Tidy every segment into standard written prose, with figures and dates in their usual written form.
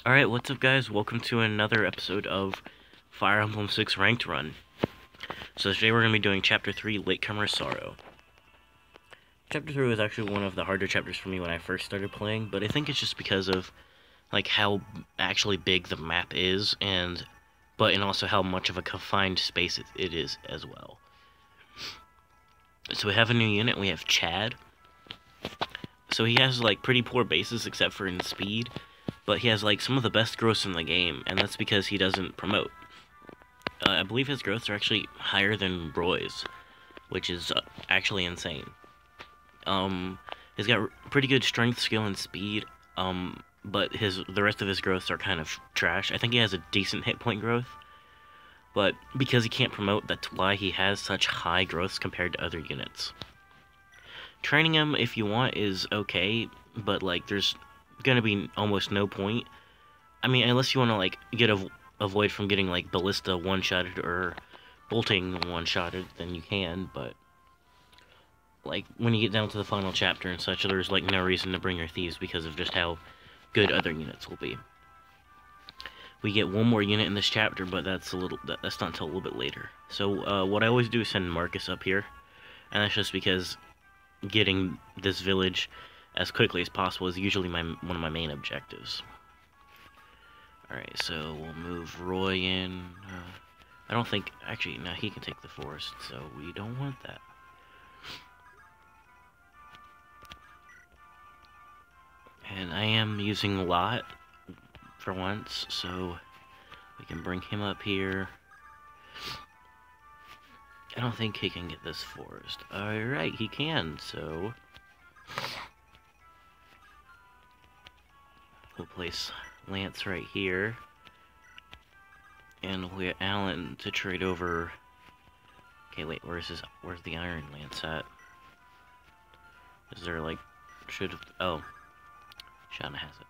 Alright, what's up guys? Welcome to another episode of Fire Emblem 6 Ranked Run. So today we're going to be doing Chapter 3, Latecomer Sorrow. Chapter 3 was actually one of the harder chapters for me when I first started playing, but I think it's just because of like how actually big the map is, and also how much of a confined space it is as well. So we have a new unit, we have Chad. So he has like pretty poor bases except for in speed, but he has like some of the best growths in the game, and that's because he doesn't promote. I believe his growths are actually higher than Roy's, which is actually insane. He's got pretty good strength, skill, and speed, but the rest of his growths are kind of trash. I think he has a decent hit point growth, but because he can't promote, that's why he has such high growths compared to other units. Training him, if you want, is okay, but like there's gonna be almost no point. I mean, unless you want to like avoid from getting like ballista one-shotted or bolting one-shotted, then you can, but like when you get down to the final chapter and such, there's like no reason to bring your thieves because of just how good other units will be. We get one more unit in this chapter, but that's not until a little bit later. So what I always do is send Marcus up here, and that's just because getting this village as quickly as possible is usually one of my main objectives. Alright, so we'll move Roy in. I don't think... Actually, no, he can take the forest, so we don't want that. And I am using a lot for once, so we can bring him up here. I don't think he can get this forest. Alright, he can, so we'll place Lance right here, and we'll get Alan to trade over. Okay, wait, where's the Iron Lance at? Is there like, oh, Shauna has it.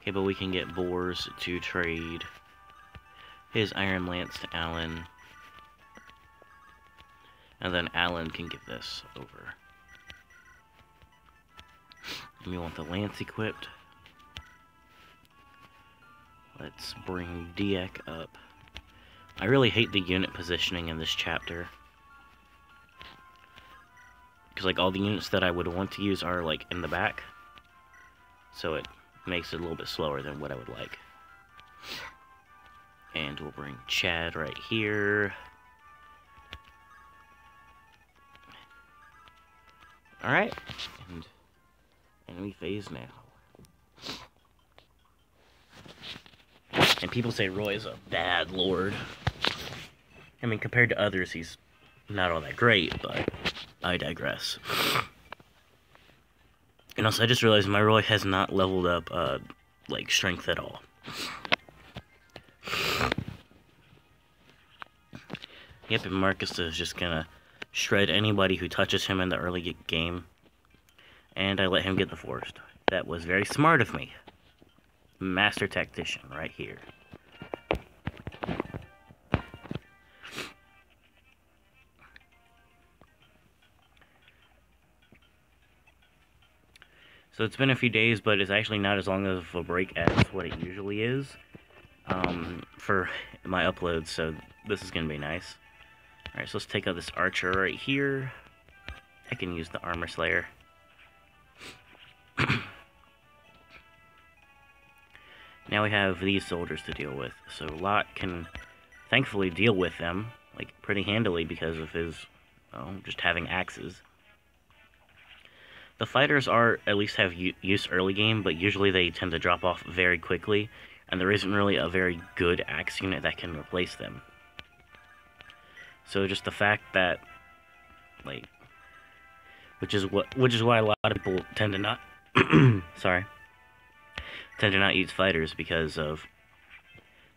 Okay, but we can get Boars to trade his Iron Lance to Alan, and then Alan can give this over. And we want the Lance equipped. Let's bring Diek up. I really hate the unit positioning in this chapter, because like all the units that I would want to use are like in the back, so it makes it a little bit slower than what I would like. And we'll bring Chad right here. Alright, and enemy phase now. And people say Roy is a bad lord. I mean, compared to others, he's not all that great, but I digress. And also, I just realized my Roy has not leveled up, like, strength at all. Yep, and Marcus is just gonna shred anybody who touches him in the early game. And I let him get the forest. That was very smart of me. Master tactician right here. So it's been a few days, but it's actually not as long of a break as what it usually is for my uploads, so this is going to be nice. Alright, so let's take out this archer right here. I can use the armor slayer. Now we have these soldiers to deal with, so Lot can thankfully deal with them like pretty handily because of his just having axes. The fighters at least have use early game, but usually they tend to drop off very quickly, and there isn't really a very good axe unit that can replace them. So just the fact that, like, which is why a lot of people tend to not, tend to not use fighters, because of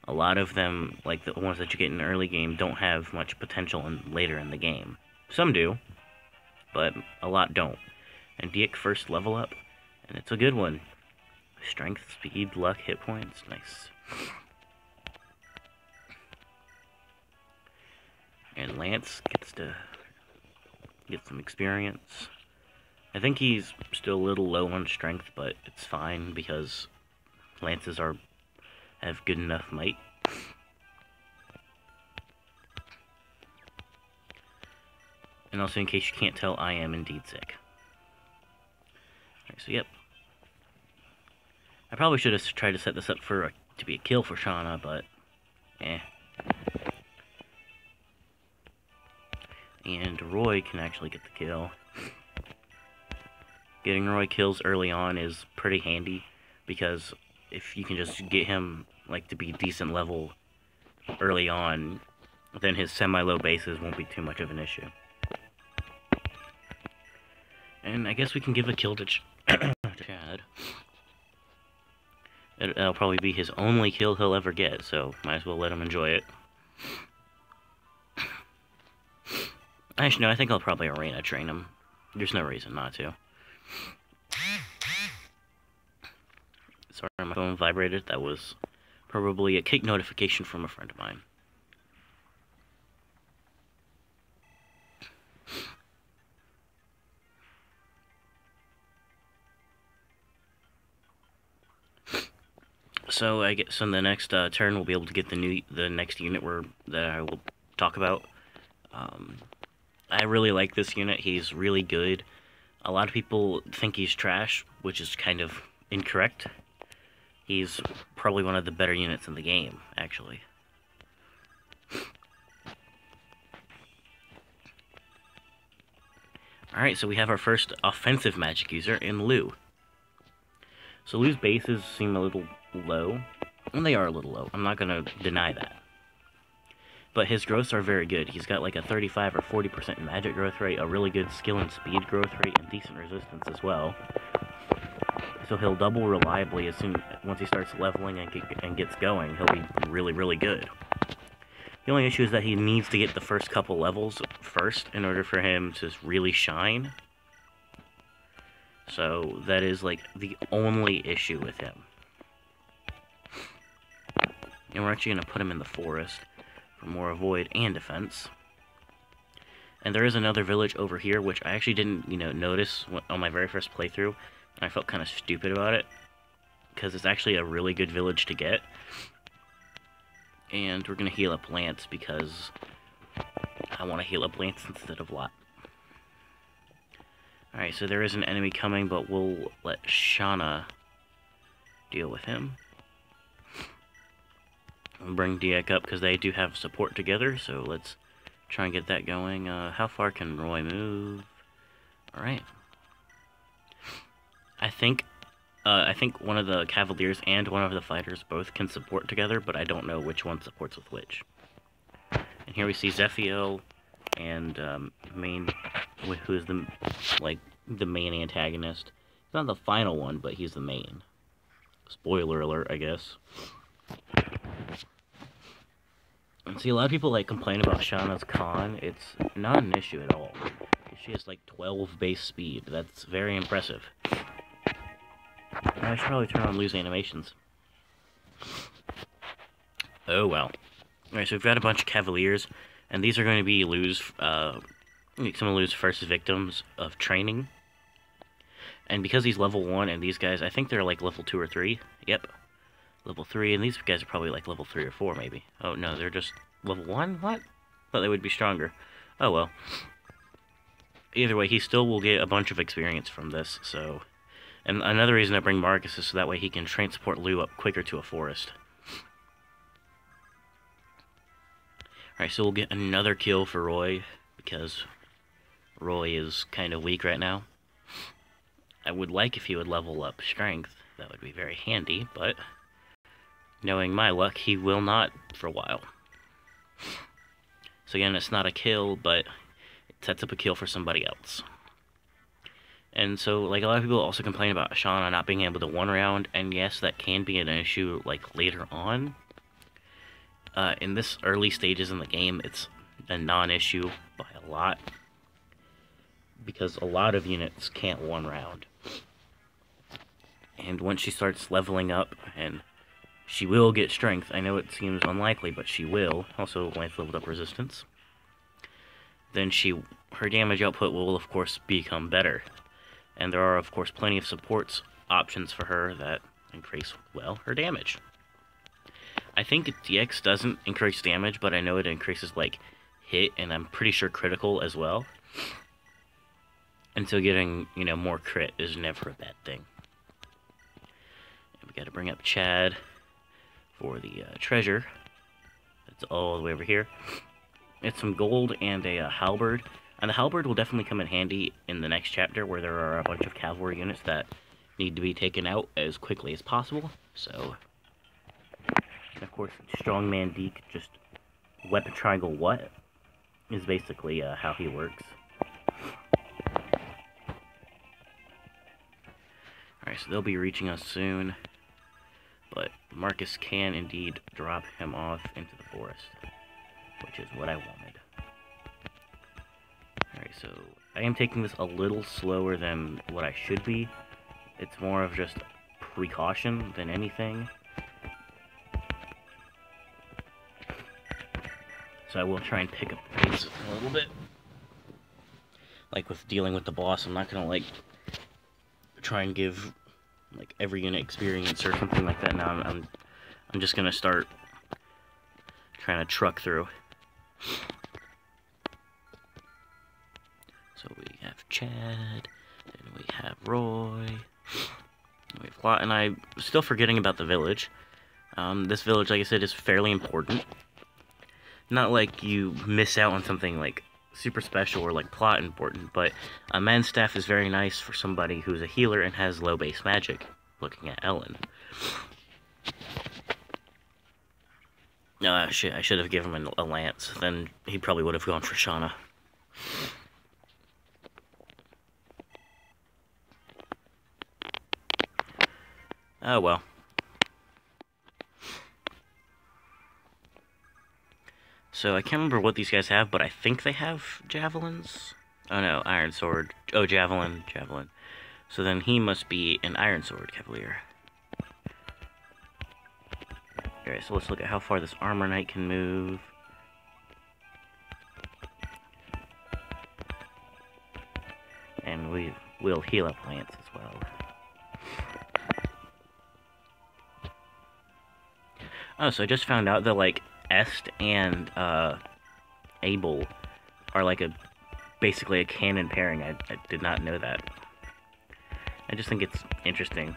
a lot of them, like the ones that you get in the early game, don't have much potential later in the game. Some do, but a lot don't. And Diek first level up, and it's a good one. Strength, speed, luck, hit points, nice. And Lance gets to get some experience. I think he's still a little low on strength, but it's fine because lances have good enough might. And also, in case you can't tell, I am indeed sick. Alright, so yep. I probably should have tried to set this up to be a kill for Shauna, but eh. And Roy can actually get the kill. Getting Roy kills early on is pretty handy, because if you can just get him like to be decent level early on, then his semi-low bases won't be too much of an issue. And I guess we can give a kill to Chad. That'll probably be his only kill he'll ever get, so might as well let him enjoy it. Actually, no, I think I'll probably arena train him. There's no reason not to. Sorry, my phone vibrated. That was probably a cake notification from a friend of mine. So I guess in the next turn we'll be able to get the next unit that I will talk about. I really like this unit. He's really good. A lot of people think he's trash, which is kind of incorrect. He's probably one of the better units in the game, actually. Alright, so we have our first offensive magic user in Lou. So Lou's bases seem a little low, and they are a little low. I'm not going to deny that. But his growths are very good. He's got like a 35 or 40% magic growth rate, a really good skill and speed growth rate, and decent resistance as well. So he'll double reliably once he starts leveling and gets going. He'll be really, really good. The only issue is that he needs to get the first couple levels first in order for him to really shine. So that is like the only issue with him. And we're actually going to put him in the forest for more avoid and defense. And there is another village over here, which I actually didn't, notice on my very first playthrough. I felt kind of stupid about it, because it's actually a really good village to get. And we're going to heal up Lance, because I want to heal up Lance instead of Lot. Alright, so there is an enemy coming, but we'll let Shauna deal with him. We'll bring Diek up, because they do have support together, so let's try and get that going. How far can Roy move? Alright. I think one of the Cavaliers and one of the fighters both can support together, but I don't know which one supports with which. And here we see Zephiel and Main, who is the main antagonist. He's not the final one, but he's the main. Spoiler alert, I guess. And see, a lot of people complain about Shauna's con. It's not an issue at all. She has 12 base speed. That's very impressive. I should probably turn on Lou's animations. Oh well. Alright, so we've got a bunch of Cavaliers, and these are going to be some of Lou's first victims of training. And because he's level 1, and these guys, I think they're level 2 or 3. Yep. Level 3, and these guys are probably level 3 or 4, maybe. Oh, no, they're just level 1? What? Thought they would be stronger. Oh, well. Either way, he still will get a bunch of experience from this, so... And another reason I bring Marcus is so that way he can transport Lou up quicker to a forest. Alright, so we'll get another kill for Roy, because Roy is kind of weak right now. I would like if he would level up strength. That would be very handy, but... knowing my luck, he will not for a while. So again, it's not a kill, but it sets up a kill for somebody else. And so, a lot of people also complain about Shauna not being able to one round, and yes, that can be an issue, later on. In this early stages in the game, it's a non-issue by a lot, because a lot of units can't one round. And once she starts leveling up, and she will get strength, I know it seems unlikely, but she will, also Lance leveled up resistance, then her damage output will, of course, become better. And there are, of course, plenty of supports options for her that increase, well, her damage. I think DX doesn't increase damage, but I know it increases, like, hit, and I'm pretty sure critical as well. And so getting, you know, more crit is never a bad thing. And we gotta bring up Chad for the treasure. That's all the way over here. It's some gold and a halberd. And the halberd will definitely come in handy in the next chapter, where there are a bunch of cavalry units that need to be taken out as quickly as possible. So, and of course, Strongman Deke, just weapon triangle what, is basically how he works. Alright, so they'll be reaching us soon. But Marcus can indeed drop him off into the forest, which is what I wanted. Alright, so I am taking this a little slower than what I should be. It's more of just precaution than anything. So I will try and pick up the pace a little bit. Like with dealing with the boss, I'm not gonna like try and give like every unit experience or something like that. Now I'm just gonna start trying to truck through. So we have Chad, and we have Roy, and we have Plot, and I'm still forgetting about the village. This village, like I said, is fairly important. Not like you miss out on something like super special or like plot important, but a man's staff is very nice for somebody who's a healer and has low base magic, looking at Ellen. Shit, I should have given him a lance, then he probably would have gone for Shauna. Oh well. So I can't remember what these guys have, but I think they have javelins. Oh no, iron sword. Oh, javelin. So then he must be an iron sword cavalier. Alright, so let's look at how far this armor knight can move. And we'll heal up Lance as well. Oh, so I just found out that, like, Est and, Abel are, like, basically a canon pairing. I did not know that. I just think it's interesting.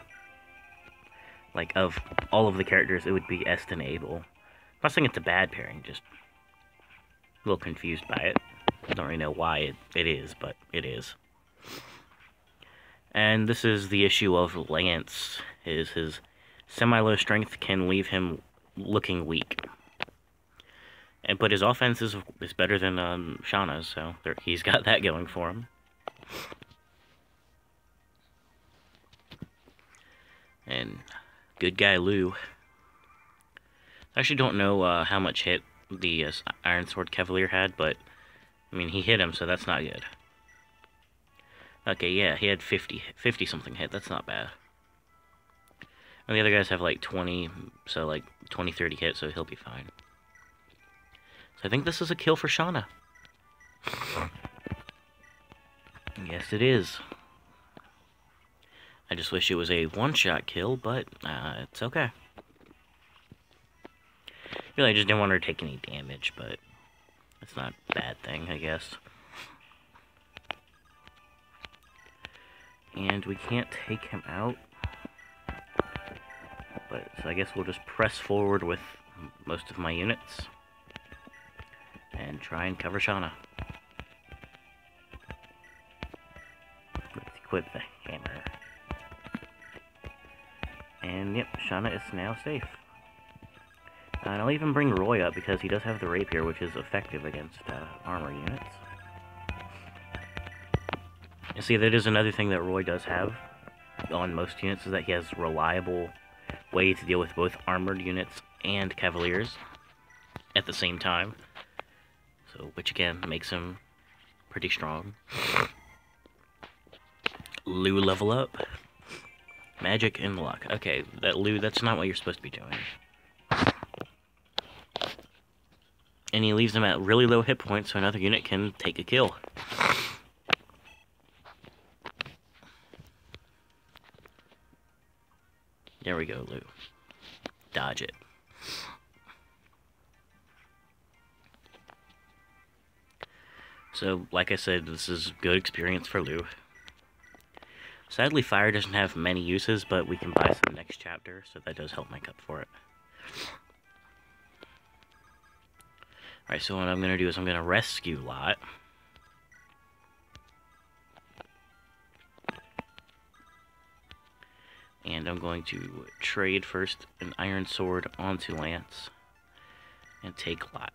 Like, of all of the characters, it would be Est and Abel. I'm not saying it's a bad pairing, just a little confused by it. I don't really know why it is, but it is. And this is the issue of Lance, is his semi-low strength can leave him looking weak. But his offense is better than Shauna's, so he's got that going for him. And good guy Lou. I actually don't know how much hit the Iron Sword Cavalier had, but I mean, he hit him, so that's not good. Okay, yeah, he had 50 something hit. That's not bad. And the other guys have like 20, so like 20, 30 hit, so he'll be fine. So I think this is a kill for Shauna. Yes, it is. I just wish it was a one-shot kill, but it's okay. Really, I just didn't want her to take any damage, but it's not a bad thing, I guess. And we can't take him out. But, so I guess we'll just press forward with most of my units. And try and cover Shauna. Let's equip the hammer. And yep, Shauna is now safe. And I'll even bring Roy up because he does have the rapier, which is effective against armor units. You see, that is another thing that Roy does have on most units, is that he has reliable way to deal with both armored units and cavaliers at the same time. So, which again makes him pretty strong. Lou level up. Magic and luck. Okay, Lou, that's not what you're supposed to be doing. And he leaves them at really low hit points so another unit can take a kill. There we go, Lou. Dodge it. So, like I said, this is good experience for Lou. Sadly, fire doesn't have many uses, but we can buy some next chapter, so that does help make up for it. Alright, so what I'm going to do is I'm going to rescue Lot. And I'm going to trade first an iron sword onto Lance and take Lot.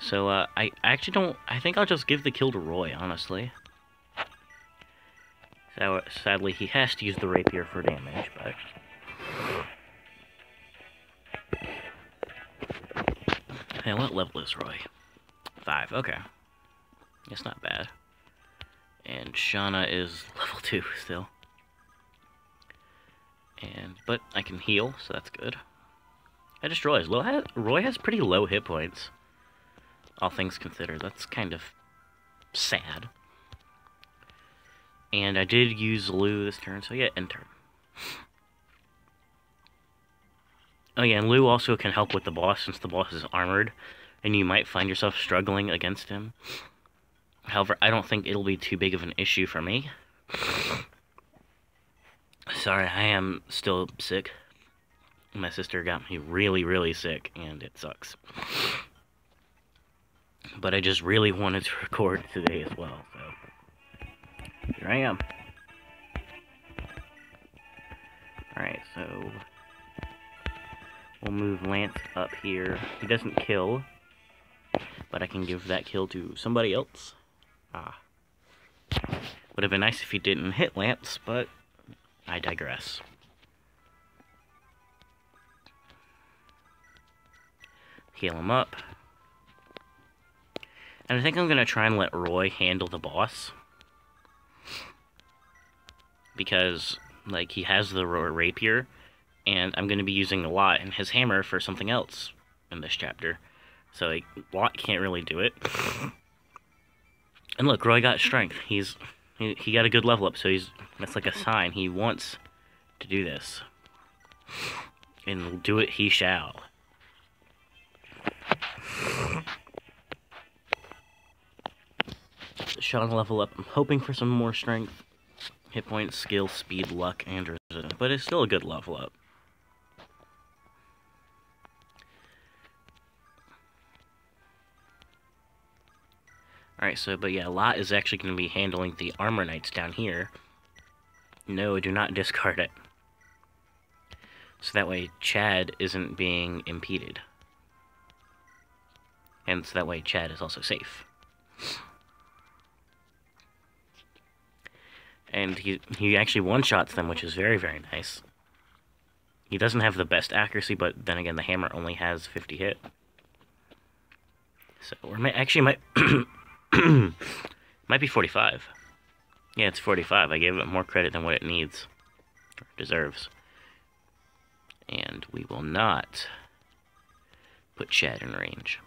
So, I actually don't... I think I'll just give the kill to Roy, honestly. So, sadly, he has to use the rapier for damage, but... Hey, what level is Roy? 5, okay. It's not bad. And Shauna is level 2 still. But I can heal, so that's good. I just realized, Roy has pretty low hit points. All things considered, that's kind of sad. And I did use Lou this turn, so yeah, end turn. Oh yeah, and Lou also can help with the boss, since the boss is armored, and you might find yourself struggling against him. However, I don't think it'll be too big of an issue for me. Sorry, I am still sick. My sister got me really, really sick, and it sucks. But I just really wanted to record today as well, so here I am. Alright, so we'll move Lance up here. He doesn't kill, but I can give that kill to somebody else. Would have been nice if he didn't hit Lance, but I digress. Heal him up. And I think I'm going to try and let Roy handle the boss. Because, like, he has the rapier, and I'm going to be using Lot and his hammer for something else in this chapter. So, like, Lot can't really do it. And look, Roy got strength. He got a good level up, so that's like a sign. He wants to do this. And do it he shall. Shauna level up. I'm hoping for some more strength, hit points, skill, speed, luck, and resistance. But it's still a good level up. Alright, so, but yeah, Lot is actually going to be handling the armor knights down here. No, do not discard it. So that way Chad isn't being impeded. And so that way Chad is also safe. And he actually one-shots them, which is very, very nice. He doesn't have the best accuracy, but then again, the hammer only has 50 hit. So, or might might be 45. Yeah, it's 45. I gave it more credit than what it needs, or deserves. And we will not put Chad in range.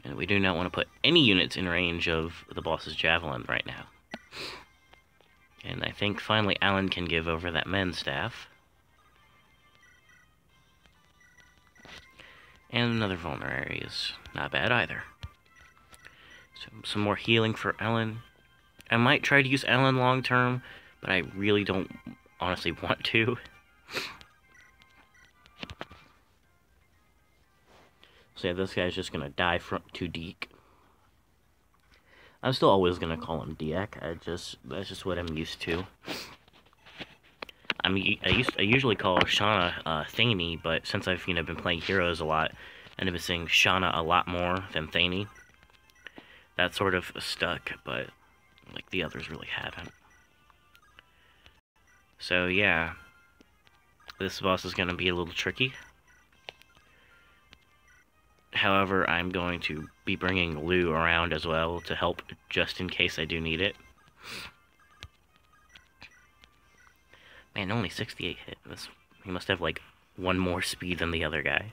And we do not want to put any units in range of the boss's javelin right now. And I think finally Alan can give over that men's staff. And another vulnerary is not bad either. So some more healing for Alan. I might try to use Alan long term, but I really don't honestly want to. So yeah, this guy's just gonna die to Deke. I'm still always gonna call him Deke. That's just what I'm used to. I usually call Shauna Thaney, but since I've been playing heroes a lot, and I've been saying Shauna a lot more than Thaney, that sort of stuck. But like the others really haven't. So yeah, this boss is gonna be a little tricky. However, I'm going to be bringing Lou around as well to help just in case I do need it. Man, only 68 hit. He must have like one more speed than the other guy.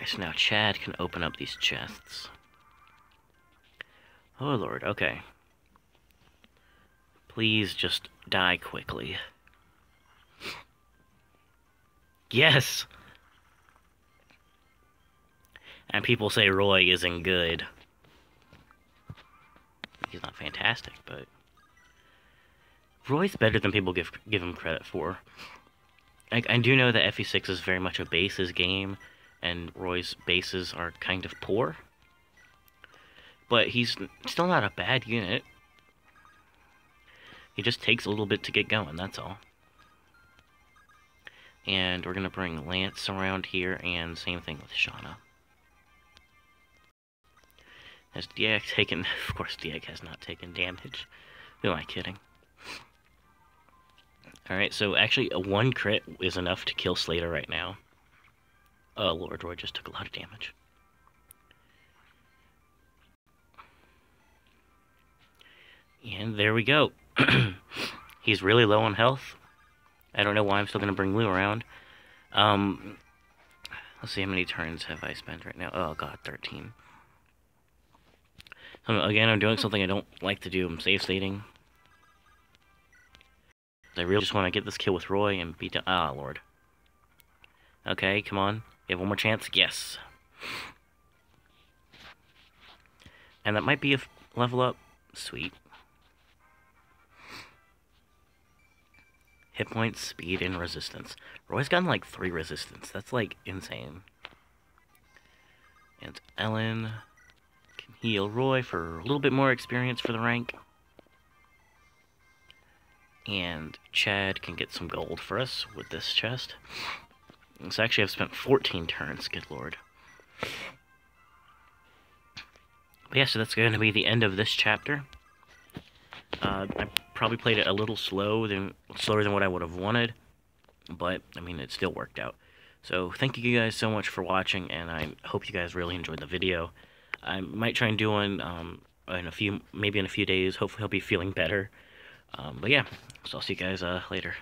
Alright, so now Chad can open up these chests. Oh lord, okay. Please just die quickly. Yes! And people say Roy isn't good. He's not fantastic, but Roy's better than people give him credit for. I do know that Fe6 is very much a bases game, and Roy's bases are kind of poor. But he's still not a bad unit. He just takes a little bit to get going, that's all. And we're going to bring Lance around here, and same thing with Shauna. Has Diak taken... Of course, Diak has not taken damage. Who am I kidding? Alright, so actually, a 1 crit is enough to kill Slater right now. Oh, Lord, Roy just took a lot of damage. And there we go. He's really low on health. I don't know why I'm still going to bring Lou around. Let's see, how many turns have I spent right now? Oh, God, 13. So, again, I'm doing something I don't like to do. I'm save stating. I really just want to get this kill with Roy and beat down... Ah, Lord. Okay, come on. You have one more chance? Yes. And that might be a level up. Sweet. Hit points, speed, and resistance. Roy's gotten like 3 resistance. That's like insane. And Ellen can heal Roy for a little bit more experience for the rank. And Chad can get some gold for us with this chest. So actually I've spent 14 turns, good lord. But yeah, so that's going to be the end of this chapter. I probably played it a little slower than what I would have wanted, but I mean it still worked out. So thank you guys so much for watching, and I hope you guys really enjoyed the video. I might try and do one maybe in a few days. Hopefully I'll be feeling better. But yeah, so I'll see you guys later.